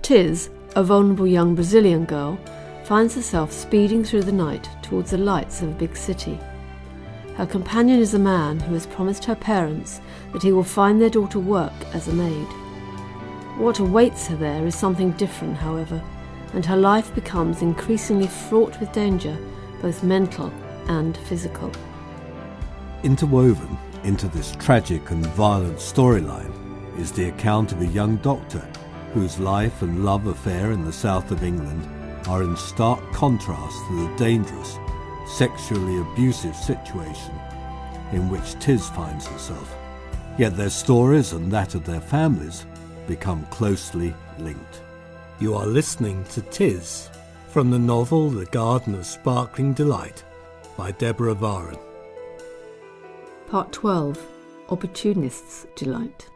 Tiz, a vulnerable young Brazilian girl, finds herself speeding through the night towards the lights of a big city. Her companion is a man who has promised her parents that he will find their daughter work as a maid. What awaits her there is something different, however, and her life becomes increasingly fraught with danger, both mental and physical. Interwoven into this tragic and violent storyline is the account of a young doctor whose life and love affair in the south of England are in stark contrast to the dangerous, sexually abusive situation in which Tiz finds herself. Yet their stories and that of their families become closely linked. You are listening to Tiz from the novel The Garden of Sparkling Delight by Deborah Vaughan. Part 12. Opportunists Delight.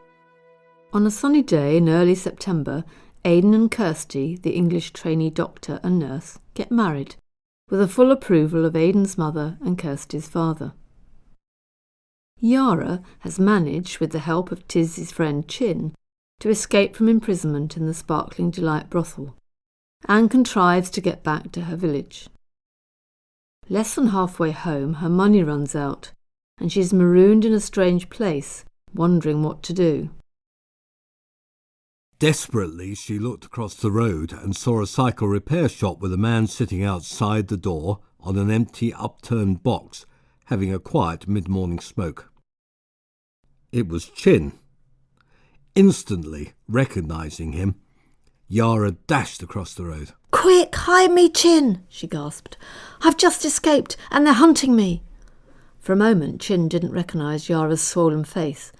On a sunny day in early September, Aidan and Kirsty, the English trainee doctor and nurse, get married, with the full approval of Aidan's mother and Kirsty's father. Yara has managed, with the help of Tiz's friend Chinn, to escape from imprisonment in the Sparkling Delight brothel, and contrives to get back to her village. Less than halfway home, her money runs out, and she is marooned in a strange place, wondering what to do. Desperately, she looked across the road and saw a cycle repair shop with a man sitting outside the door on an empty upturned box, having a quiet mid-morning smoke. It was Chinn. Instantly recognising him, Yara dashed across the road. "Quick, hide me, Chinn," she gasped. "I've just escaped, and they're hunting me." For a moment, Chinn didn't recognise Yara's swollen face,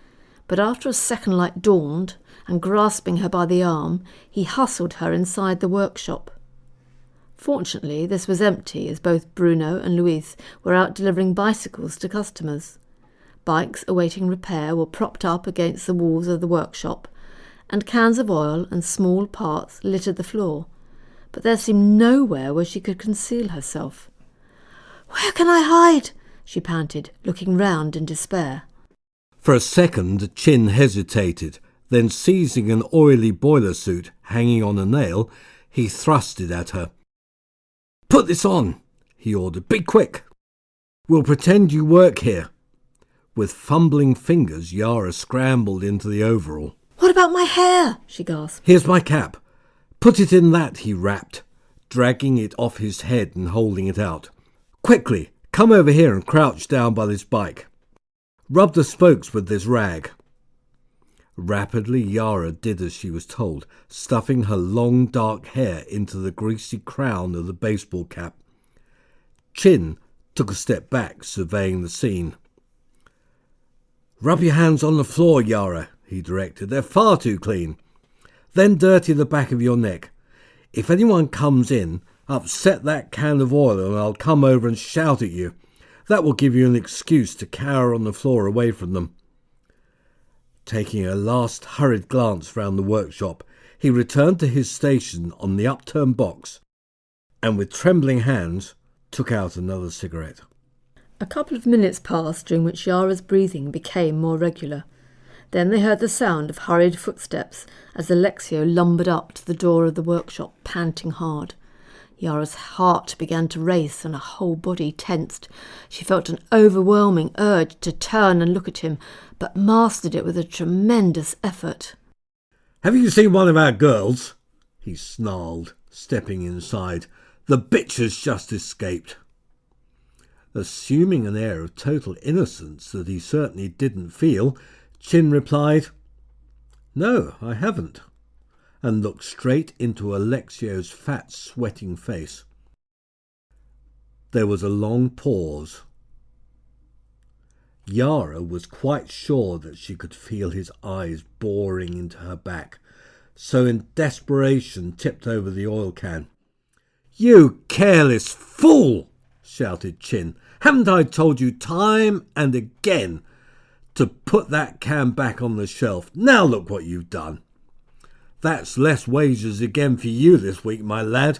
but after a second light dawned, and grasping her by the arm, he hustled her inside the workshop. Fortunately, this was empty, as both Bruno and Luis were out delivering bicycles to customers. Bikes awaiting repair were propped up against the walls of the workshop, and cans of oil and small parts littered the floor, but there seemed nowhere where she could conceal herself. "Where can I hide?" she panted, looking round in despair. For a second, Chinn hesitated. Then, seizing an oily boiler suit hanging on a nail, he thrust it at her. "Put this on," he ordered. "Be quick. We'll pretend you work here." With fumbling fingers, Yara scrambled into the overall. "What about my hair?" she gasped. "Here's my cap. Put it in that," he rapped, dragging it off his head and holding it out. "Quickly, come over here and crouch down by this bike. Rub the spokes with this rag." Rapidly, Yara did as she was told, stuffing her long dark hair into the greasy crown of the baseball cap. Chinn took a step back, surveying the scene. "Rub your hands on the floor, Yara," he directed. "They're far too clean. Then dirty the back of your neck. If anyone comes in, upset that can of oil and I'll come over and shout at you. That will give you an excuse to cower on the floor away from them." Taking a last hurried glance round the workshop, he returned to his station on the upturned box and with trembling hands took out another cigarette. A couple of minutes passed, during which Yara's breathing became more regular. Then they heard the sound of hurried footsteps as Alexio lumbered up to the door of the workshop, panting hard. Yara's heart began to race and her whole body tensed. She felt an overwhelming urge to turn and look at him, but mastered it with a tremendous effort. "Have you seen one of our girls?" he snarled, stepping inside. "The bitch has just escaped." Assuming an air of total innocence that he certainly didn't feel, Chinn replied, "No, I haven't," and looked straight into Alexio's fat, sweating face. There was a long pause. Yara was quite sure that she could feel his eyes boring into her back, so in desperation tipped over the oil can. "You careless fool!" shouted Chinn. "Haven't I told you time and again to put that can back on the shelf? Now look what you've done. That's less wages again for you this week, my lad."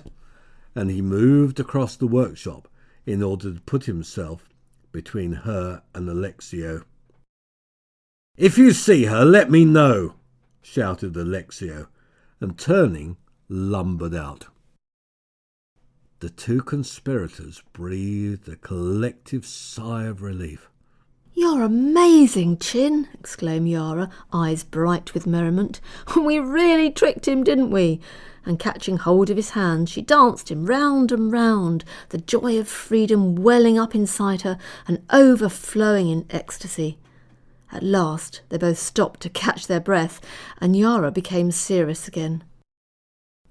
And he moved across the workshop in order to put himself between her and Alexio. "If you see her, let me know," shouted Alexio, and turning, lumbered out. The two conspirators breathed a collective sigh of relief. "You're amazing, Chinn," exclaimed Yara, eyes bright with merriment. "We really tricked him, didn't we?" And catching hold of his hand, she danced him round and round, the joy of freedom welling up inside her and overflowing in ecstasy. At last they both stopped to catch their breath, and Yara became serious again.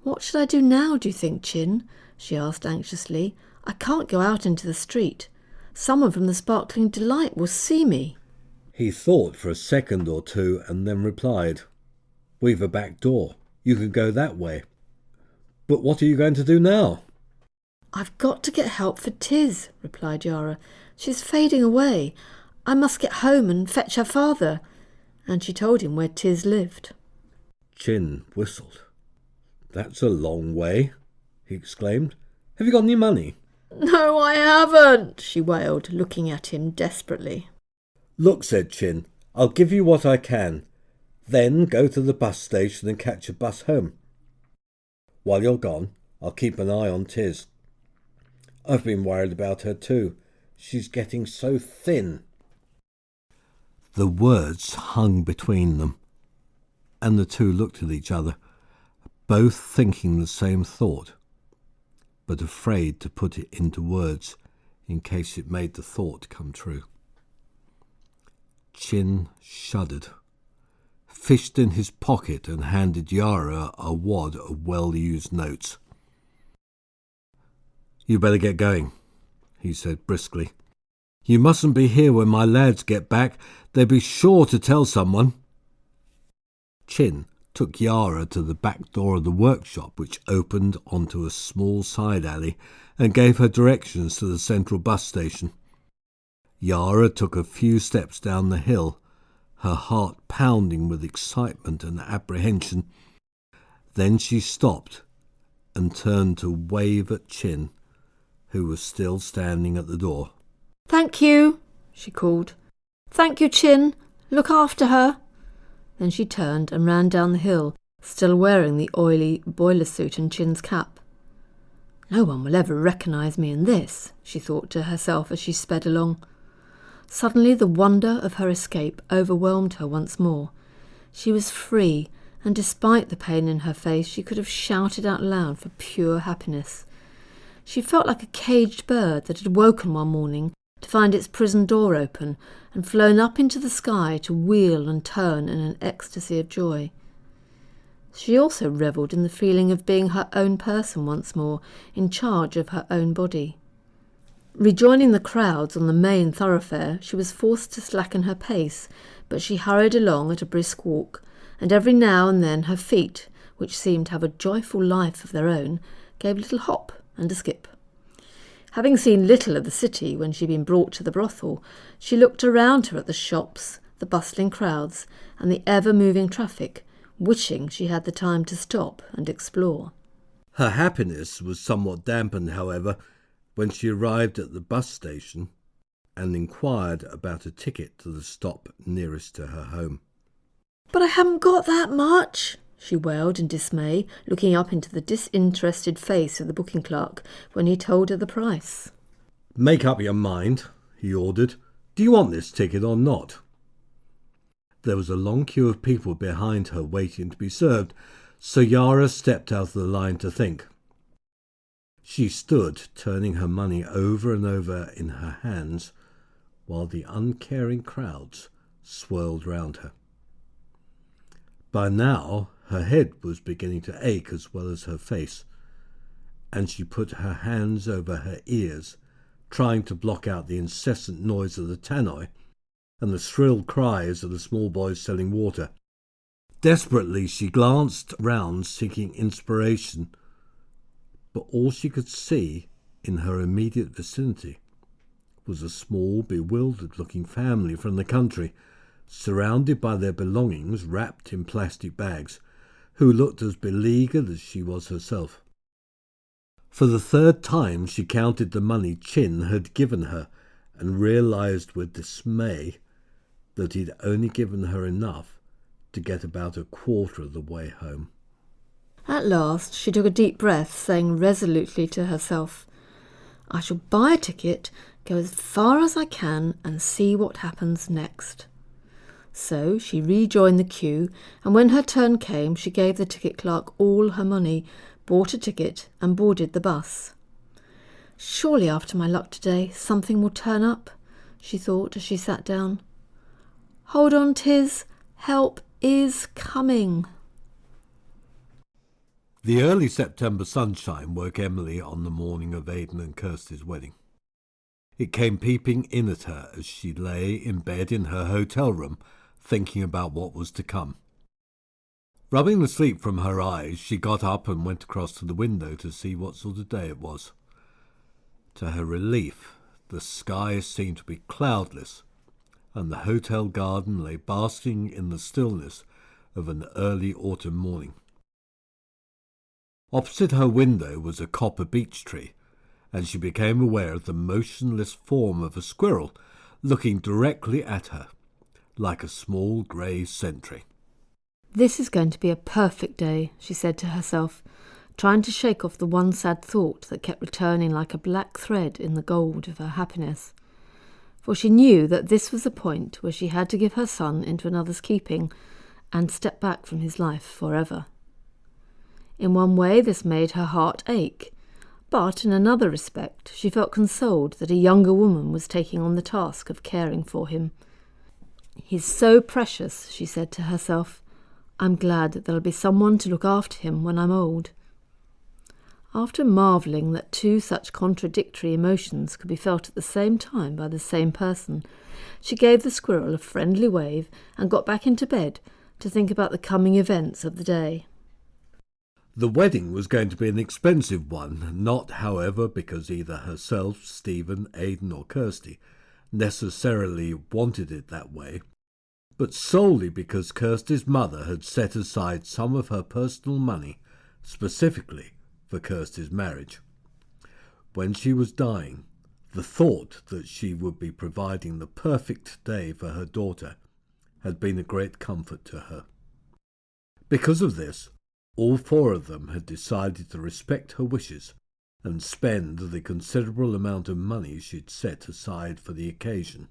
"What should I do now, do you think, Chinn?" she asked anxiously. "I can't go out into the street. Someone from the Sparkling Delight will see me." He thought for a second or two and then replied, "We've a back door. You can go that way. But what are you going to do now?" "I've got to get help for Tiz," replied Yara. "She's fading away. I must get home and fetch her father." And she told him where Tiz lived. Chinn whistled. "That's a long way," he exclaimed. "Have you got any money?" "No, I haven't," she wailed, looking at him desperately. "Look," said Chinn, "I'll give you what I can. Then go to the bus station and catch a bus home. While you're gone, I'll keep an eye on Tiz. I've been worried about her too. She's getting so thin." The words hung between them, and the two looked at each other, both thinking the same thought, but afraid to put it into words in case it made the thought come true. Chinn shuddered, fished in his pocket and handed Yara a wad of well-used notes. "You better get going," he said briskly. "You mustn't be here when my lads get back. They'll be sure to tell someone." Chinn took Yara to the back door of the workshop, which opened onto a small side alley, and gave her directions to the central bus station. Yara took a few steps down the hill, her heart pounding with excitement and apprehension. Then she stopped and turned to wave at Chinn, who was still standing at the door. "Thank you," she called. "Thank you, Chinn. Look after her." Then she turned and ran down the hill, still wearing the oily boiler suit and Chinn's cap. "No one will ever recognise me in this," she thought to herself as she sped along. Suddenly the wonder of her escape overwhelmed her once more. She was free, and despite the pain in her face, she could have shouted out loud for pure happiness. She felt like a caged bird that had woken one morning to find its prison door open and flown up into the sky to wheel and turn in an ecstasy of joy. She also revelled in the feeling of being her own person once more, in charge of her own body. Rejoining the crowds on the main thoroughfare, she was forced to slacken her pace, but she hurried along at a brisk walk, and every now and then her feet, which seemed to have a joyful life of their own, gave a little hop and a skip. Having seen little of the city when she had been brought to the brothel, she looked around her at the shops, the bustling crowds, and the ever-moving traffic, wishing she had the time to stop and explore. Her happiness was somewhat dampened, however, when she arrived at the bus station and inquired about a ticket to the stop nearest to her home. "But I haven't got that much," she wailed in dismay, looking up into the disinterested face of the booking clerk when he told her the price. "Make up your mind," he ordered. "Do you want this ticket or not?" There was a long queue of people behind her waiting to be served, so Yara stepped out of the line to think. She stood turning her money over and over in her hands while the uncaring crowds swirled round her. By now her head was beginning to ache as well as her face, and she put her hands over her ears, trying to block out the incessant noise of the tannoy and the shrill cries of the small boys selling water. Desperately she glanced round seeking inspiration, but all she could see in her immediate vicinity was a small, bewildered-looking family from the country, surrounded by their belongings wrapped in plastic bags, who looked as beleaguered as she was herself. For the third time she counted the money Chinn had given her and realised with dismay that he'd only given her enough to get about a quarter of the way home. At last she took a deep breath, saying resolutely to herself, "I shall buy a ticket, go as far as I can, and see what happens next." So she rejoined the queue, and when her turn came, she gave the ticket clerk all her money, bought a ticket, and boarded the bus. "Surely after my luck today, something will turn up," she thought as she sat down. "Hold on, Tiz, help is coming." The early September sunshine woke Emily on the morning of Aidan and Kirsty's wedding. It came peeping in at her as she lay in bed in her hotel room, thinking about what was to come. Rubbing the sleep from her eyes, she got up and went across to the window to see what sort of day it was. To her relief, the sky seemed to be cloudless, and the hotel garden lay basking in the stillness of an early autumn morning. Opposite her window was a copper beech tree, and she became aware of the motionless form of a squirrel looking directly at her, like a small grey sentry. "This is going to be a perfect day," she said to herself, trying to shake off the one sad thought that kept returning like a black thread in the gold of her happiness. For she knew that this was the point where she had to give her son into another's keeping and step back from his life forever. In one way this made her heart ache, but in another respect she felt consoled that a younger woman was taking on the task of caring for him. "He's so precious," she said to herself. "I'm glad that there'll be someone to look after him when I'm old." After marvelling that two such contradictory emotions could be felt at the same time by the same person, she gave the squirrel a friendly wave and got back into bed to think about the coming events of the day. The wedding was going to be an expensive one, not, however, because either herself, Stephen, Aidan or Kirsty necessarily wanted it that way, but solely because Kirsty's mother had set aside some of her personal money specifically for Kirsty's marriage. When she was dying, the thought that she would be providing the perfect day for her daughter had been a great comfort to her. Because of this, all four of them had decided to respect her wishes and spend the considerable amount of money she'd set aside for the occasion.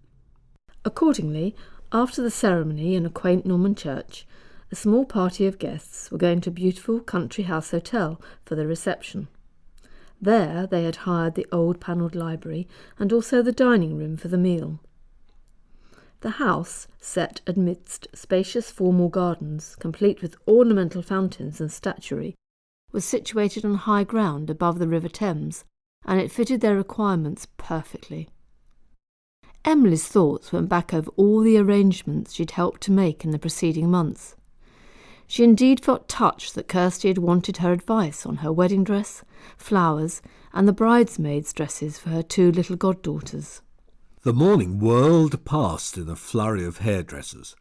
Accordingly, after the ceremony in a quaint Norman church, a small party of guests were going to a beautiful country house hotel for the reception. There they had hired the old panelled library and also the dining room for the meal. The house, set amidst spacious formal gardens, complete with ornamental fountains and statuary, was situated on high ground above the River Thames, and it fitted their requirements perfectly. Emily's thoughts went back over all the arrangements she'd helped to make in the preceding months. She indeed felt touched that Kirsty had wanted her advice on her wedding dress, flowers, and the bridesmaids' dresses for her two little goddaughters. The morning whirled past in a flurry of hairdressers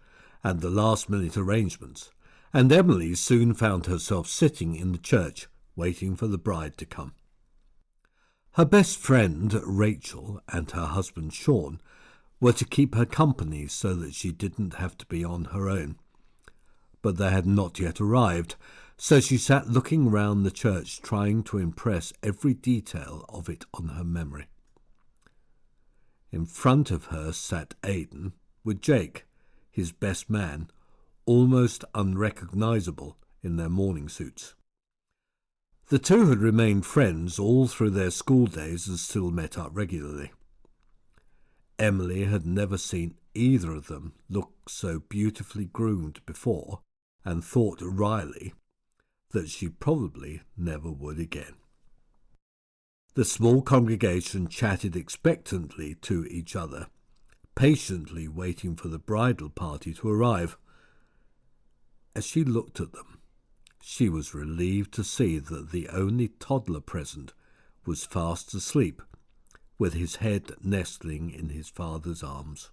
and the last-minute arrangements, and Emily soon found herself sitting in the church waiting for the bride to come. Her best friend, Rachel, and her husband, Sean, were to keep her company so that she didn't have to be on her own. But they had not yet arrived, so she sat looking round the church, trying to impress every detail of it on her memory. In front of her sat Aidan with Jake, his best man, almost unrecognisable in their morning suits. The two had remained friends all through their school days and still met up regularly. Emily had never seen either of them look so beautifully groomed before, and thought wryly that she probably never would again. The small congregation chatted expectantly to each other, patiently waiting for the bridal party to arrive. As she looked at them, she was relieved to see that the only toddler present was fast asleep, with his head nestling in his father's arms.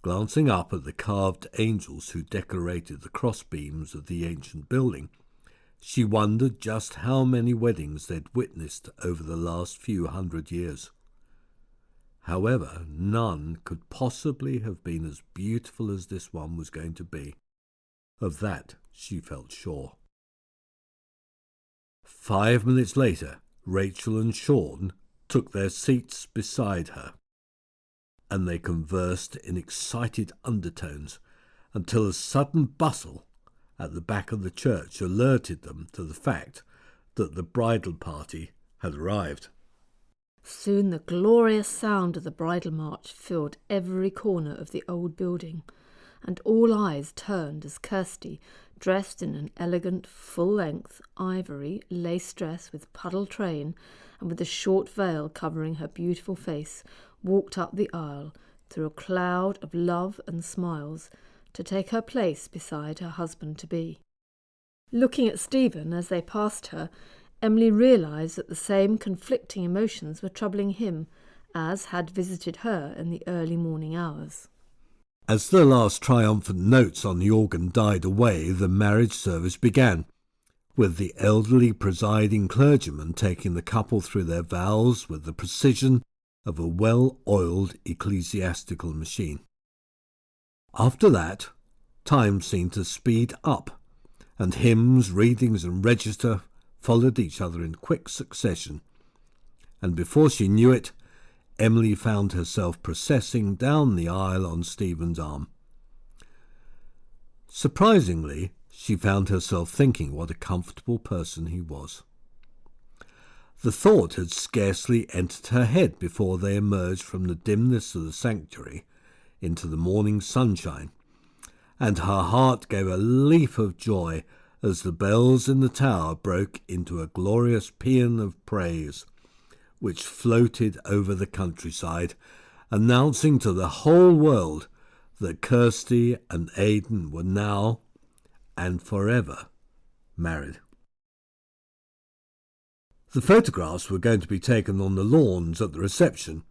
Glancing up at the carved angels who decorated the crossbeams of the ancient building, she wondered just how many weddings they'd witnessed over the last few 100 years. However, none could possibly have been as beautiful as this one was going to be. Of that she felt sure. 5 minutes later, Rachel and Sean took their seats beside her, and they conversed in excited undertones until a sudden bustle at the back of the church alerted them to the fact that the bridal party had arrived. Soon the glorious sound of the bridal march filled every corner of the old building, and all eyes turned as Kirsty, dressed in an elegant, full-length, ivory lace dress with puddle train and with a short veil covering her beautiful face, walked up the aisle through a cloud of love and smiles to take her place beside her husband-to-be. Looking at Stephen as they passed her, Emily realised that the same conflicting emotions were troubling him as had visited her in the early morning hours. As the last triumphant notes on the organ died away, the marriage service began, with the elderly presiding clergyman taking the couple through their vows with the precision of a well-oiled ecclesiastical machine. After that, time seemed to speed up, and hymns, readings and register followed each other in quick succession, and before she knew it, Emily found herself processing down the aisle on Stephen's arm. Surprisingly, she found herself thinking what a comfortable person he was. The thought had scarcely entered her head before they emerged from the dimness of the sanctuary into the morning sunshine, and her heart gave a leap of joy as the bells in the tower broke into a glorious paean of praise, which floated over the countryside, announcing to the whole world that Kirsty and Aidan were now and forever married. The photographs were going to be taken on the lawns at the reception,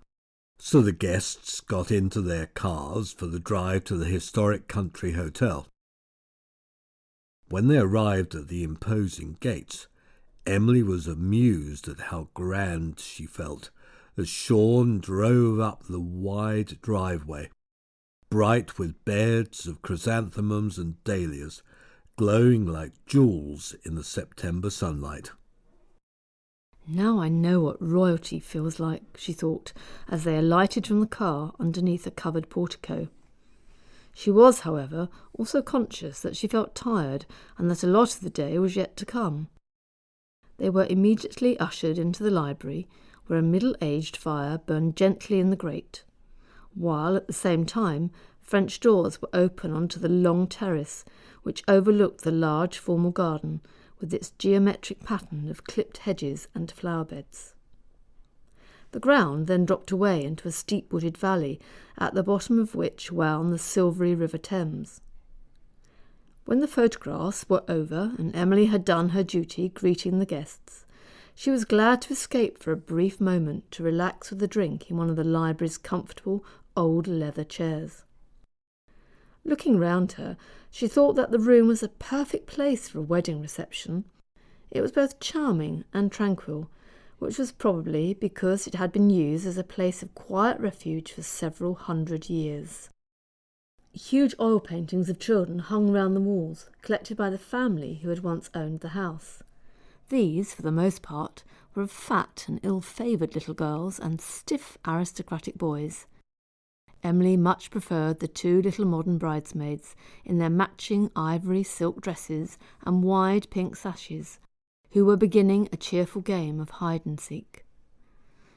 so the guests got into their cars for the drive to the historic country hotel. When they arrived at the imposing gates, Emily was amused at how grand she felt as Sean drove up the wide driveway, bright with beds of chrysanthemums and dahlias, glowing like jewels in the September sunlight. Now I know what royalty feels like, she thought, as they alighted from the car underneath a covered portico. She was, however, also conscious that she felt tired and that a lot of the day was yet to come. They were immediately ushered into the library, where a middle-aged fire burned gently in the grate, while at the same time French doors were open onto the long terrace, which overlooked the large formal garden with its geometric pattern of clipped hedges and flower beds. The ground then dropped away into a steep wooded valley, at the bottom of which wound the silvery River Thames. When the photographs were over and Emily had done her duty greeting the guests, she was glad to escape for a brief moment to relax with a drink in one of the library's comfortable old leather chairs. Looking round her, she thought that the room was a perfect place for a wedding reception. It was both charming and tranquil, which was probably because it had been used as a place of quiet refuge for several hundred years. Huge oil paintings of children hung round the walls, collected by the family who had once owned the house. These, for the most part, were of fat and ill-favoured little girls and stiff aristocratic boys. Emily much preferred the two little modern bridesmaids in their matching ivory silk dresses and wide pink sashes, who were beginning a cheerful game of hide-and-seek.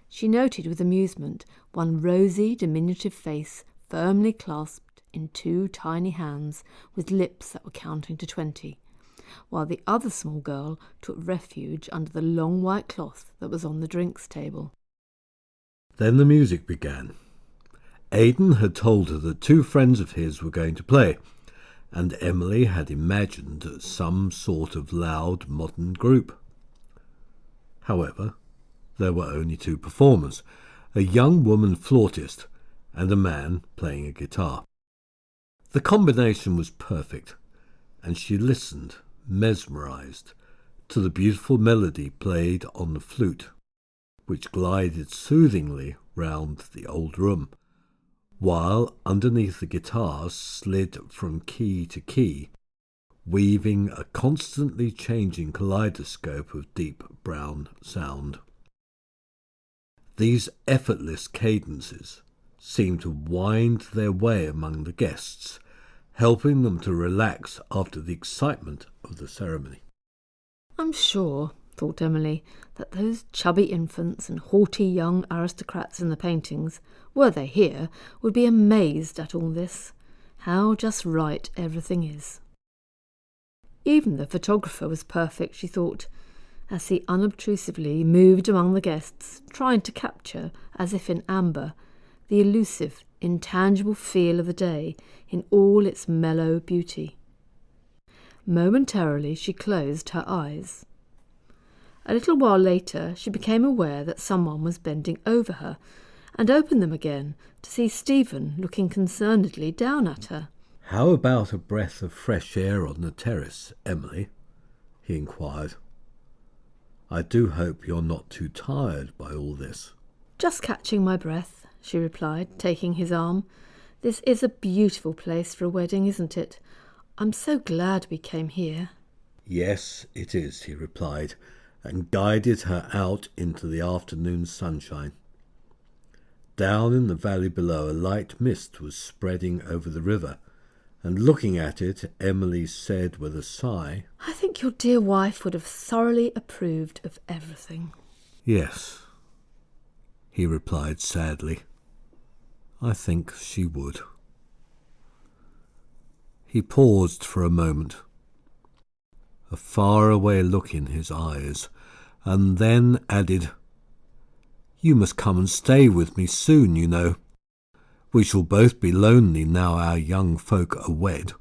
She noted with amusement one rosy, diminutive face firmly clasped in two tiny hands with lips that were counting to 20, while the other small girl took refuge under the long white cloth that was on the drinks table. Then the music began. Aidan had told her that two friends of his were going to play, and Emily had imagined some sort of loud modern group. However, there were only two performers, a young woman flautist and a man playing a guitar. The combination was perfect, and she listened, mesmerized, to the beautiful melody played on the flute, which glided soothingly round the old room, while underneath the guitar slid from key to key, weaving a constantly changing kaleidoscope of deep brown sound. These effortless cadences seemed to wind their way among the guests, helping them to relax after the excitement of the ceremony. I'm sure, thought Emily, that those chubby infants and haughty young aristocrats in the paintings, were they here, would be amazed at all this. How just right everything is. Even the photographer was perfect, she thought, as he unobtrusively moved among the guests, trying to capture, as if in amber, the elusive, intangible feel of the day in all its mellow beauty. Momentarily she closed her eyes. A little while later she became aware that someone was bending over her, and opened them again to see Stephen looking concernedly down at her. "How about a breath of fresh air on the terrace, Emily?" he inquired. "I do hope you're not too tired by all this." "Just catching my breath," she replied, taking his arm. "This is a beautiful place for a wedding, isn't it? I'm so glad we came here." "Yes, it is," he replied, and guided her out into the afternoon sunshine. Down in the valley below, a light mist was spreading over the river, and looking at it, Emily said with a sigh, "I think your dear wife would have thoroughly approved of everything." "Yes," he replied sadly, "I think she would." He paused for a moment, a faraway look in his eyes, and then added, "You must come and stay with me soon, you know. We shall both be lonely now our young folk are wed.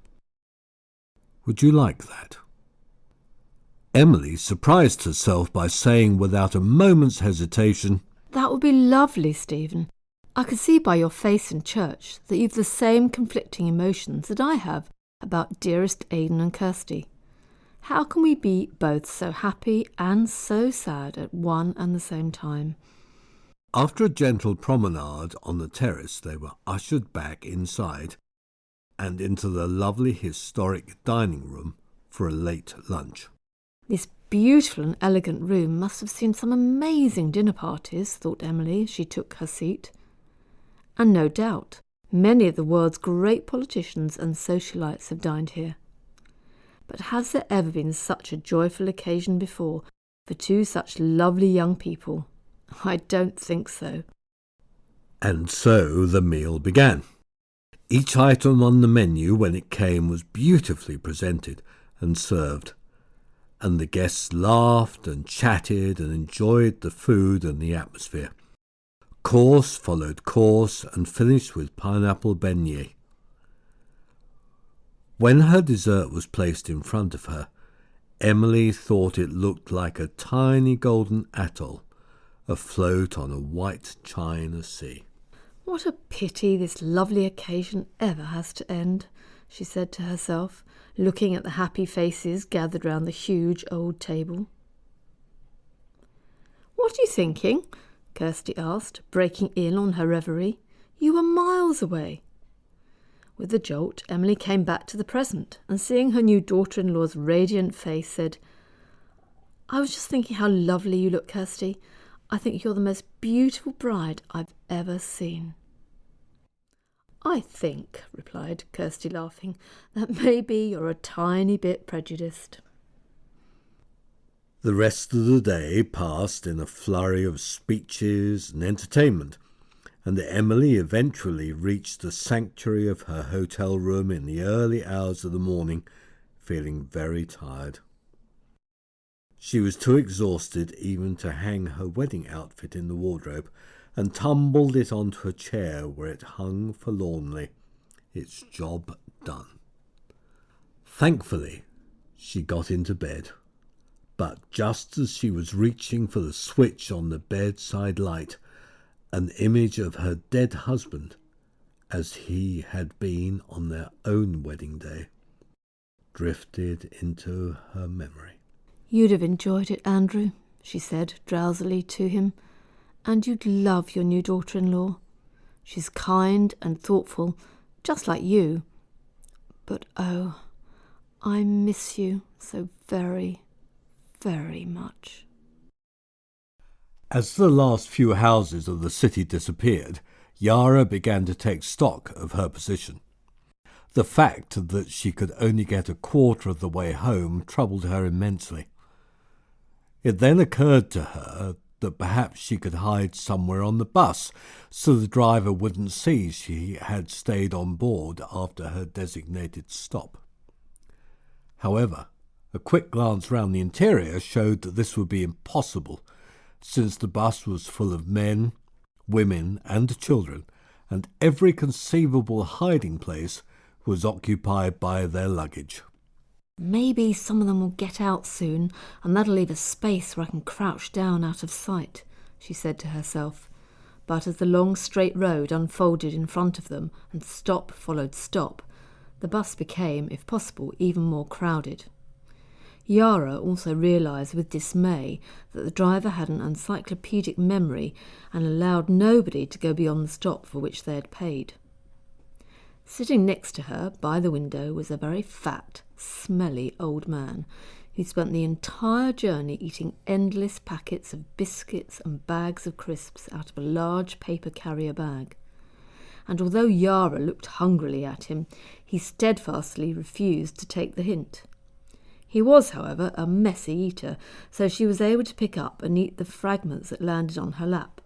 Would you like that?" Emily surprised herself by saying without a moment's hesitation, "That would be lovely, Stephen. I could see by your face in church that you've the same conflicting emotions that I have about dearest Aidan and Kirsty. How can we be both so happy and so sad at one and the same time?" After a gentle promenade on the terrace, they were ushered back inside and into the lovely historic dining room for a late lunch. This beautiful and elegant room must have seen some amazing dinner parties, thought Emily as she took her seat. And no doubt, many of the world's great politicians and socialites have dined here. But has there ever been such a joyful occasion before for two such lovely young people? I don't think so. And so the meal began. Each item on the menu when it came was beautifully presented and served, and the guests laughed and chatted and enjoyed the food and the atmosphere. Course followed course and finished with pineapple beignet. When her dessert was placed in front of her, Emily thought it looked like a tiny golden atoll afloat on a white china sea. "What a pity this lovely occasion ever has to end," she said to herself, looking at the happy faces gathered round the huge old table. "What are you thinking?" Kirsty asked, breaking in on her reverie. "You were miles away." With a jolt, Emily came back to the present, and seeing her new daughter-in-law's radiant face, said, "I was just thinking how lovely you look, Kirsty. I think you're the most beautiful bride I've ever seen." "I think," replied Kirsty, laughing, "that maybe you're a tiny bit prejudiced." The rest of the day passed in a flurry of speeches and entertainment, and Emily eventually reached the sanctuary of her hotel room in the early hours of the morning, feeling very tired. She was too exhausted even to hang her wedding outfit in the wardrobe, and tumbled it onto a chair where it hung forlornly, its job done. Thankfully, she got into bed, but just as she was reaching for the switch on the bedside light, an image of her dead husband, as he had been on their own wedding day, drifted into her memory. "You'd have enjoyed it, Andrew," she said drowsily to him, "and you'd love your new daughter-in-law. She's kind and thoughtful, just like you. But oh, I miss you so very, very much. As the last few houses of the city disappeared, Yara began to take stock of her position. The fact that she could only get a quarter of the way home troubled her immensely. It then occurred to her that perhaps she could hide somewhere on the bus so the driver wouldn't see she had stayed on board after her designated stop. However, a quick glance round the interior showed that this would be impossible, since the bus was full of men, women and children, and every conceivable hiding place was occupied by their luggage. Maybe some of them will get out soon, and that'll leave a space where I can crouch down out of sight, she said to herself. But as the long straight road unfolded in front of them and stop followed stop, the bus became, if possible, even more crowded. Yara also realised with dismay that the driver had an encyclopedic memory and allowed nobody to go beyond the stop for which they had paid. Sitting next to her by the window was a very fat, smelly old man who spent the entire journey eating endless packets of biscuits and bags of crisps out of a large paper carrier bag. And although Yara looked hungrily at him, he steadfastly refused to take the hint. He was, however, a messy eater, so she was able to pick up and eat the fragments that landed on her lap.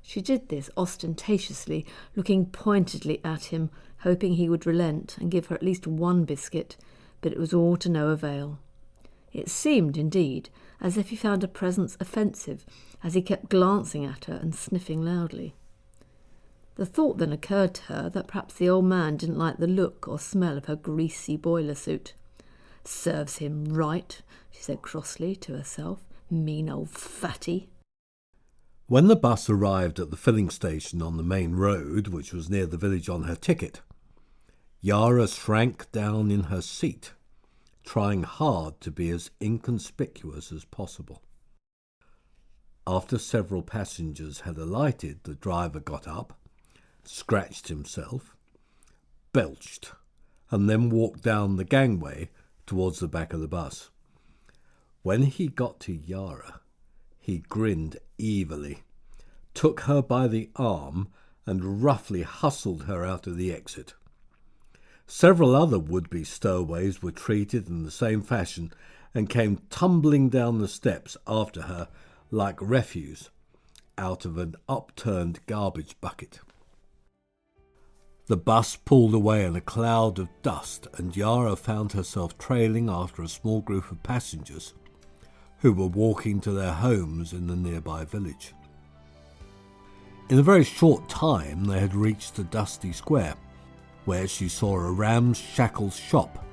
She did this ostentatiously, looking pointedly at him, hoping he would relent and give her at least one biscuit, but it was all to no avail. It seemed, indeed, as if he found her presence offensive, as he kept glancing at her and sniffing loudly. The thought then occurred to her that perhaps the old man didn't like the look or smell of her greasy boiler suit. "Serves him right," she said crossly to herself. "Mean old fatty." When the bus arrived at the filling station on the main road, which was near the village on her ticket, Yara shrank down in her seat, trying hard to be as inconspicuous as possible. After several passengers had alighted, the driver got up, scratched himself, belched, and then walked down the gangway towards the back of the bus. When he got to Yara, he grinned evilly, took her by the arm, and roughly hustled her out of the exit. Several other would-be stowaways were treated in the same fashion and came tumbling down the steps after her like refuse out of an upturned garbage bucket. The bus pulled away in a cloud of dust, and Yara found herself trailing after a small group of passengers who were walking to their homes in the nearby village. In a very short time they had reached a dusty square, where she saw a ramshackle shop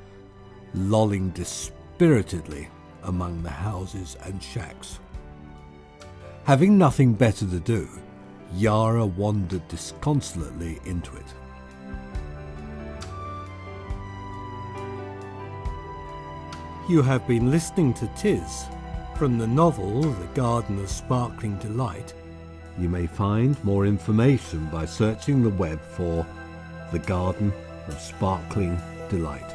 lolling dispiritedly among the houses and shacks. Having nothing better to do, Yara wandered disconsolately into it. You have been listening to Tis, from the novel The Garden of Sparkling Delight. You may find more information by searching the web for The Garden of Sparkling Delight.